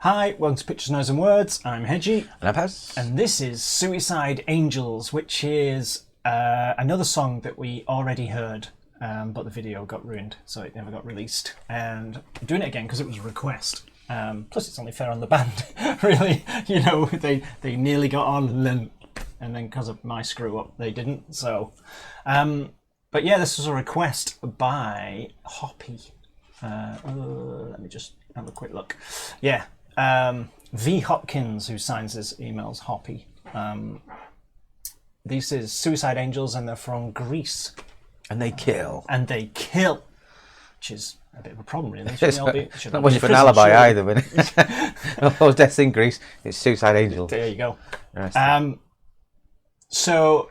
Hi, welcome to Pictures, Noise and Words. I'm Hedgy. And I'm Paz. And this is Suicide Angels, which is another song that we already heard, but the video got ruined, so it never got released. And I'm doing it again because it was a request. Plus, it's only fair on the band, really. You know, they nearly got on, and then because of my screw up, they didn't. So, but yeah, this was a request by Hoppy. Let me just have a quick look. Yeah. V. Hopkins, who signs his emails Hoppy. This is Suicide Angels, and they're from Greece. And they kill. Which is a bit of a problem, really. Not much of an alibi either, but all those deaths in Greece, it's Suicide Angels. There you go. So,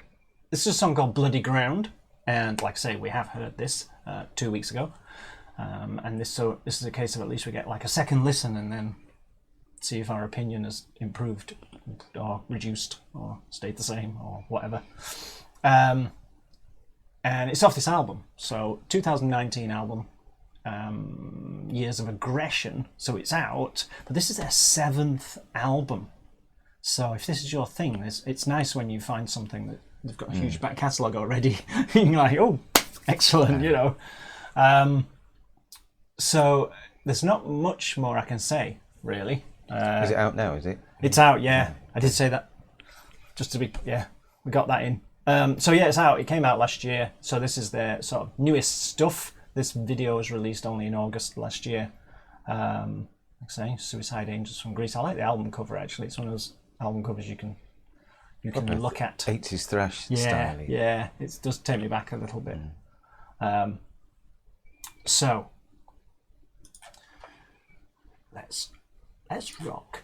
this is a song called Bloody Ground, and like I say, we have heard this 2 weeks ago. And this is a case of at least we get like a second listen and then see if our opinion has improved or reduced or stayed the same or whatever. And it's off this album, so 2019 album, Years of Aggression, so it's out, but this is their 7th album. So if this is your thing, it's nice when you find something that they've got a huge back catalogue already. You're like, oh, excellent, you know. So there's not much more I can say, really. Is it out now, is it? It's out, yeah. I did say that. Just to be, yeah, we got that in. So yeah, it's out. It came out last year. So this is their sort of newest stuff. This video was released only in August last year. Like I say, Suicide Angels from Greece. I like the album cover, actually. It's one of those album covers you can look at. 80s thrash yeah, style. Yeah, it does take me back a little bit. So let's rock.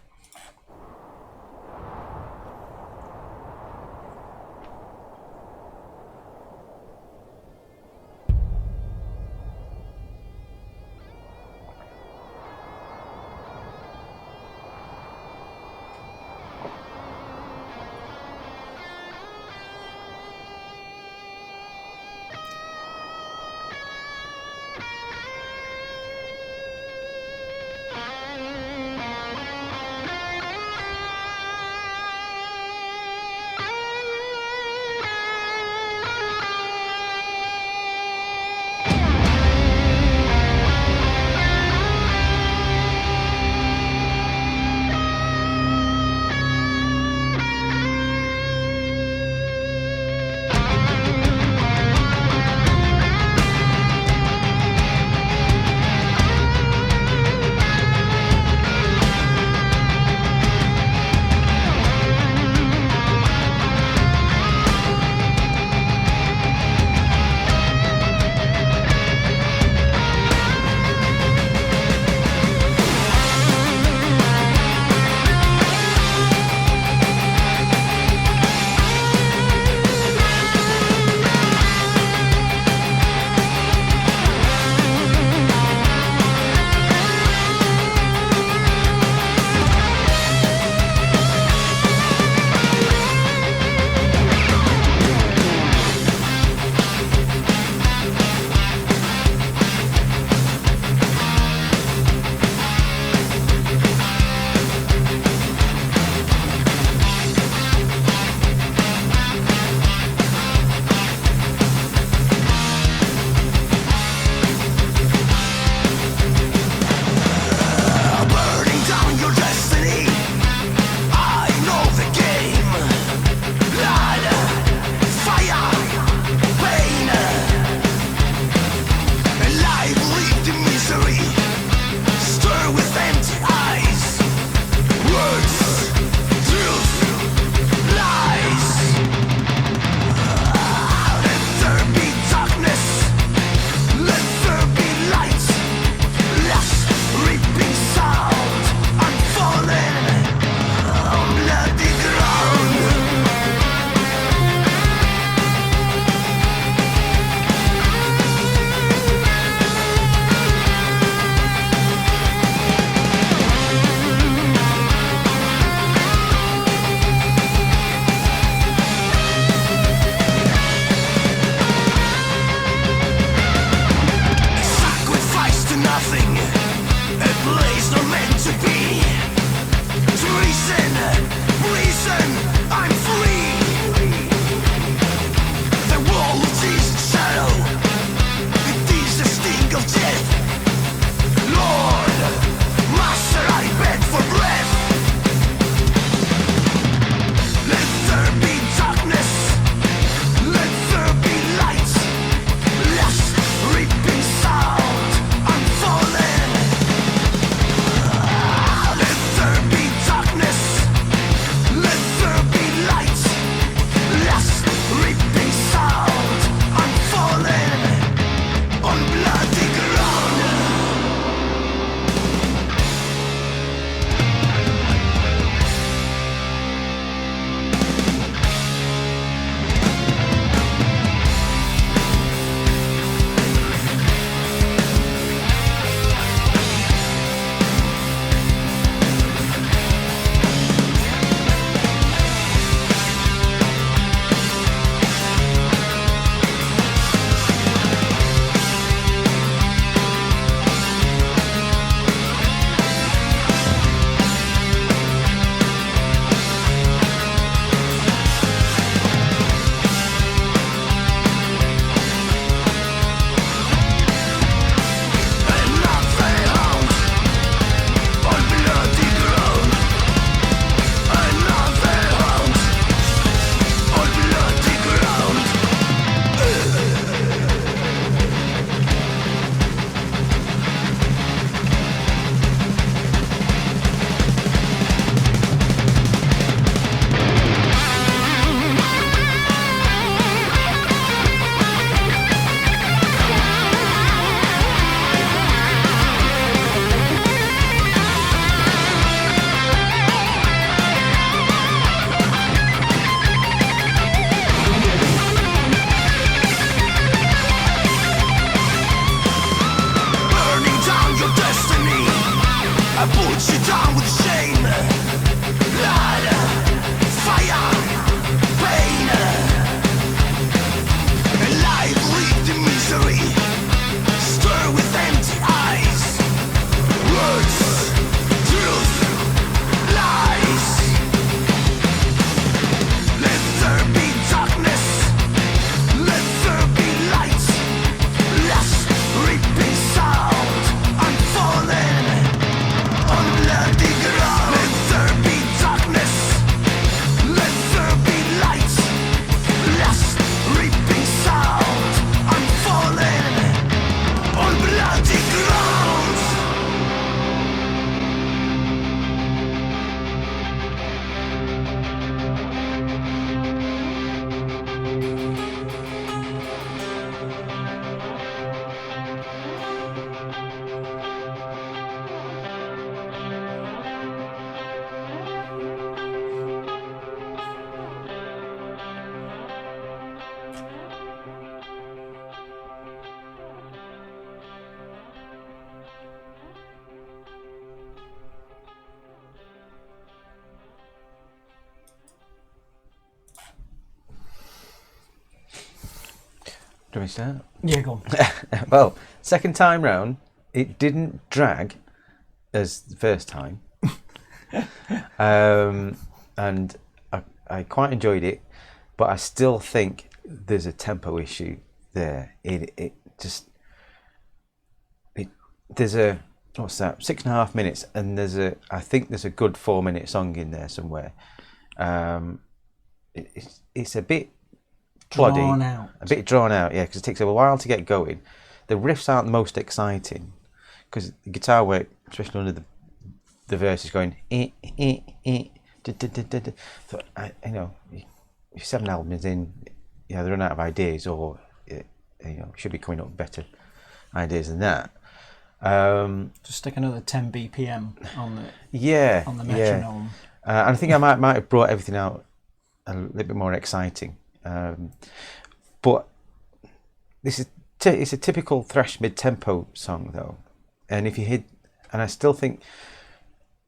nothing, a place not meant to be. within reason, I'm free. The world is shadow, it is the sting of death. Lord, Master, I beg for breath. Let there be darkness, let there be light. Last ripping sound, I'm falling. Let there be darkness, let there be light. Last ripping sound, I'm falling on bloody ground. Burning down your destiny, I put you down with shame. Blood, fire, pain. Alive with the misery, stir with empty eyes. Words, truth, lies. Let there be darkness, let there be light. Last ripping sound, I'm falling on bloody ground. Let there be darkness, let there be light. Last ripping sound, I'm falling on bloody ground. Do we start? Yeah, go on. Well, second time round, it didn't drag as the first time. And I quite enjoyed it, but I still think there's a tempo issue there. There's a, what's that, 6.5 minutes, and I think there's a good 4-minute song in there somewhere. It's a bit ploddy, a bit drawn out, yeah, because it takes a while to get going. The riffs aren't the most exciting because the guitar work, especially under the verse, is going So if 7 albums in, they run out of ideas, or should be coming up with better ideas than that. Just stick another 10 BPM on the metronome. And I think I might have brought everything out a little bit more exciting. But this is it's a typical thrash mid-tempo song though, and I still think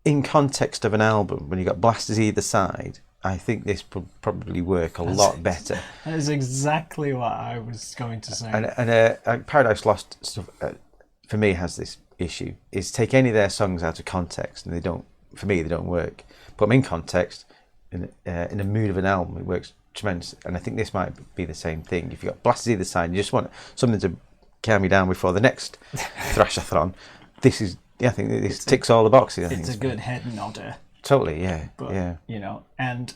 in context of an album when you got blasters either side, I think this would probably work a lot better. That is exactly what I was going to say. And Paradise Lost stuff, for me has this issue, is take any of their songs out of context and they don't for me, they don't work. Put them in context, in the mood of an album, it works tremendous. And I think this might be the same thing. If you've got blasters either side, you just want something to calm you down before the next thrashathon. This is, I think this ticks all the boxes. I think it's a good head nodder. Totally, yeah, But, yeah. you know, and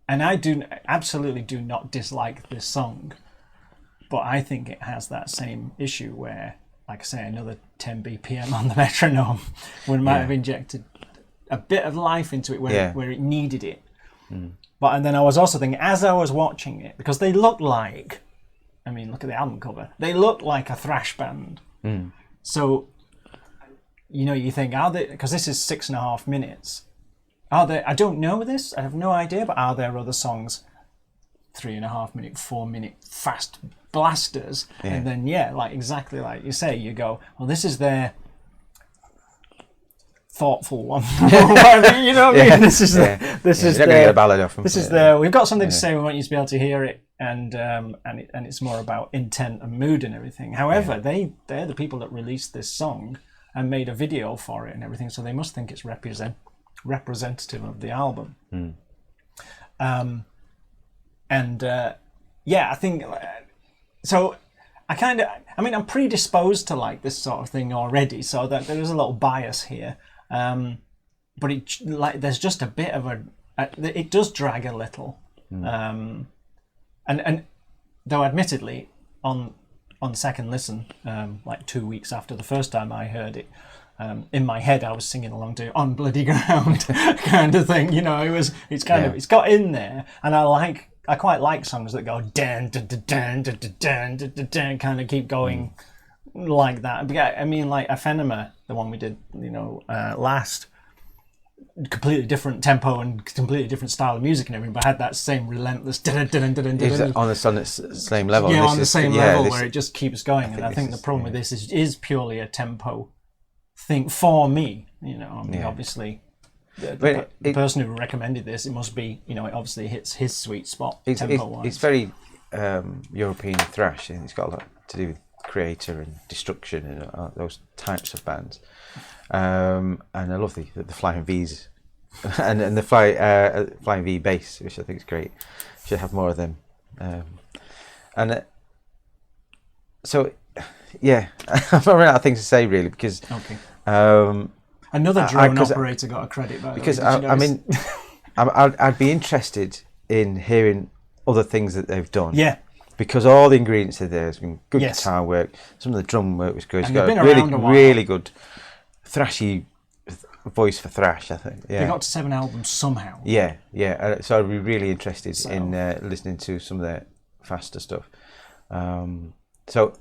I absolutely do not dislike this song, but I think it has that same issue where, like I say, another 10 BPM on the metronome might have injected a bit of life into it where it needed it. But and then I was also thinking, as I was watching it, because they look like, I mean, look at the album cover, they look like a thrash band. So, you know, you think, are they, because this is 6.5 minutes, are there, I don't know this, I have no idea, but are there other songs 3.5 minute, 4 minute fast blasters? And then like exactly like you say, you go, well, this is their thoughtful one. You know what I mean? This is this is their ballad off them. This is their, we've got something to say, we want you to be able to hear it, and it's more about intent and mood and everything. However, they're the people that released this song and made a video for it and everything, so they must think it's representative of the album. I think so. I'm predisposed to like this sort of thing already, so that there is a little bias here. But there's just a bit of it does drag a little. And though admittedly on second listen, like 2 weeks after the first time I heard it, in my head I was singing along to On Bloody Ground kind of thing. You know, it's got in there, and I quite like songs that go dan dan dan dan dan dan dan, kind of keep going like that. I mean, like Ephenema, the one we did, you know, last, completely different tempo and completely different style of music and everything, but had that same relentless on the same level. Yeah, on the same level where it just keeps going. And I think the problem with this is purely a tempo thing for me. You know, I mean, obviously. The person who recommended this, it must be, you know, it obviously hits his sweet spot tempo-wise. It's very European thrash, and it's got a lot to do with Creator and Destruction and those types of bands. And I love the Flying V's and the Flying V bass, which I think is great. Should have more of them. So, yeah, I'm not running out of things to say really, because. Okay. Another drone operator got a credit, by the way. Because I'd be interested in hearing other things that they've done. Yeah. Because all the ingredients are there. There's been good guitar work. Some of the drum work was good. It's got a really good thrashy voice for thrash, I think. Yeah. They got to 7 albums somehow. Yeah. So I'd be really interested in listening to some of their faster stuff. So,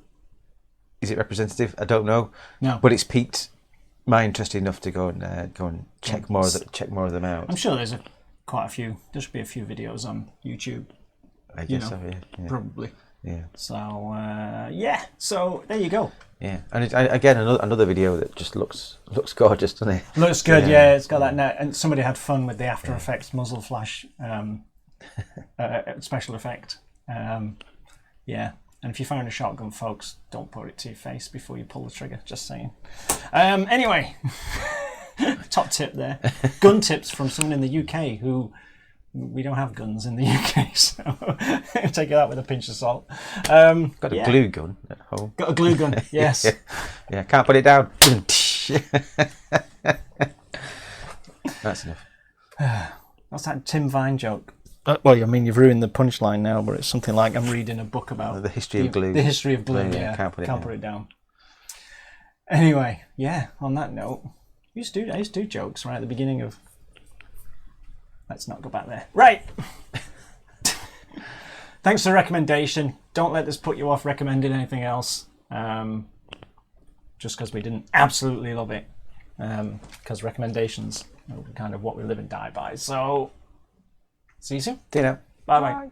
is it representative? I don't know. No. But it's piqued my interest enough to go and check more of them out. I'm sure there's quite a few. There should be a few videos on YouTube. I guess so. Yeah. Probably. Yeah. So So there you go. Yeah, and it's, again another video that just looks gorgeous, doesn't it? Looks good. Yeah, it's got that net, and somebody had fun with the After Effects muzzle flash special effect. And if you find a shotgun, folks, don't put it to your face before you pull the trigger. Just saying. Anyway, top tip there. Gun tips from someone in the UK who, we don't have guns in the UK, so take that with a pinch of salt. Got a glue gun at home. Got a glue gun, yes. Yeah, can't put it down. That's enough. That's that Tim Vine joke. Well, I mean, you've ruined the punchline now, but it's something like I'm reading a book about the history of glue. The history of glue, yeah. Can't put it down. Anyway, on that note, I used to do jokes right at the beginning of... Let's not go back there. Right! Thanks for the recommendation. Don't let this put you off recommending anything else. Just because we didn't absolutely love it. Because recommendations are kind of what we live and die by. So... See you soon. See you now. Bye-bye.